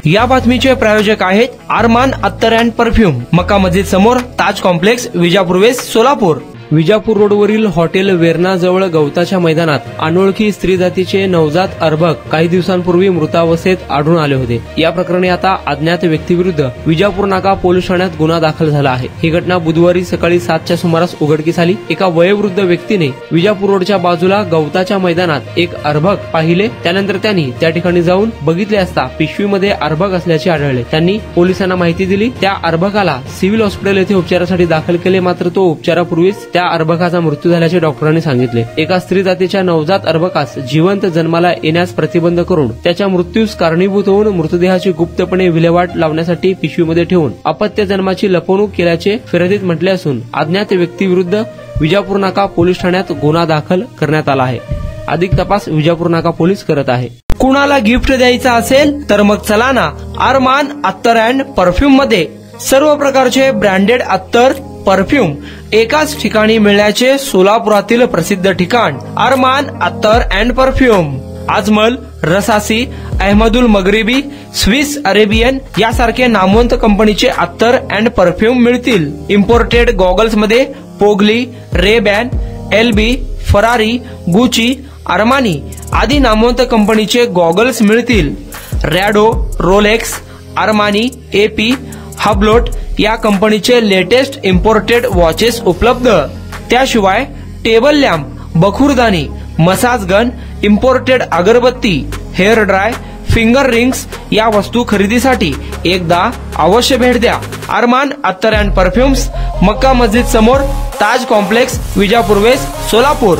या बातमीचे प्रायोजक आहेत अरमान अत्तर अँड परफ्यूम, मक्का मस्जिद समोर, ताज कॉम्प्लेक्स, विजापूर वेस्ट, सोलापूर। विजापूर रोडवरील हॉटेल वेर्ना जवळ गवताच्या मैदानात अनोळखी स्त्री जातीचे नवजात अर्भक काही दिवसांपूर्वी मृतावस्थेत आढळून आले होते। या प्रकरणी आता अज्ञात व्यक्तीविरुद्ध विजापूर नाका पोलीस ठाण्यात गुन्हा दाखल झाला आहे। ही घटना बुधवारी सकाळी 7च्या सुमारास उघडकीस आली। एका वयोवृद्ध व्यक्तीने विजापूर रोडच्या बाजूला गवताच्या मैदानात एक अर्भक पाहिले। त्यानंतर त्यांनी त्या ठिकाणी जाऊन बघितले असता पिशवीमध्ये अर्भक असल्याचे आढळले। त्यांनी पोलिसांना माहिती दिली। त्या अर्भकाला सिव्हिल हॉस्पिटल येथे उपचारासाठी दाखल केले, मात्र तो उपचारापूर्वीच त्या अर्भकाचा मृत्यू झाल्याचे डॉक्टरांनी सांगितले। एका स्त्री जातीच्या नवजात अर्भकास जिवंत जन्माला येण्यास प्रतिबंध करून त्याच्या मृत्यूस कारणीभूत होऊन मृतदेहाची गुप्तपणे विल्हेवाट लावण्यासाठी पिशवीमध्ये ठेवून अपत्य जन्माची लपवणूक केल्याचे फिर्यादीत म्हटले असून अज्ञात व्यक्तीविरुद्ध विजापूर नाका पोलीस ठाण्यात गुन्हा दाखल करण्यात आला आहे। अधिक तपास विजापूर नाका पोलीस करत आहे। कुणाला गिफ्ट द्यायचा असेल तर मग चला ना अरमान अत्तर अँड परफ्यूम मध्ये। सर्व प्रकारचे ब्रँडेड अत्तर परफ्यूम एकाच ठिकाणी मिळण्याचे सोलापुरातील प्रसिद्ध ठिकाण अरमान अत्तर and perfume. Ajmal, Rasasi, Ahmed al Maghribi, Swiss Arabian यासारखे नामवंत कंपनीचे अत्तर अँड परफ्यूम मिळतील। इम्पोर्टेड गॉगल्स मध्ये पोगली, Ray Ban, LB, Ferrari, Gucci, Armani आदी नामवंत कंपनीचे गॉगल्स मिळतील। Rado, Rolex, Armani, AP, Hublot या कंपनीचे लेटेस्ट इम्पोर्टेड वॉचेस उपलब्ध। त्याशिवाय टेबल लॅम्प, बखुरदानी, मसाज गन, इम्पोर्टेड अगरबत्ती, हेअर ड्राय, फिंगर रिंग्स या वस्तू खरेदीसाठी एकदा अवश्य भेट द्या। अरमान अत्तर अँड परफ्यूम्स, मक्का मस्जिद समोर, ताज कॉम्प्लेक्स, विजापूर वेस्ट, सोलापूर।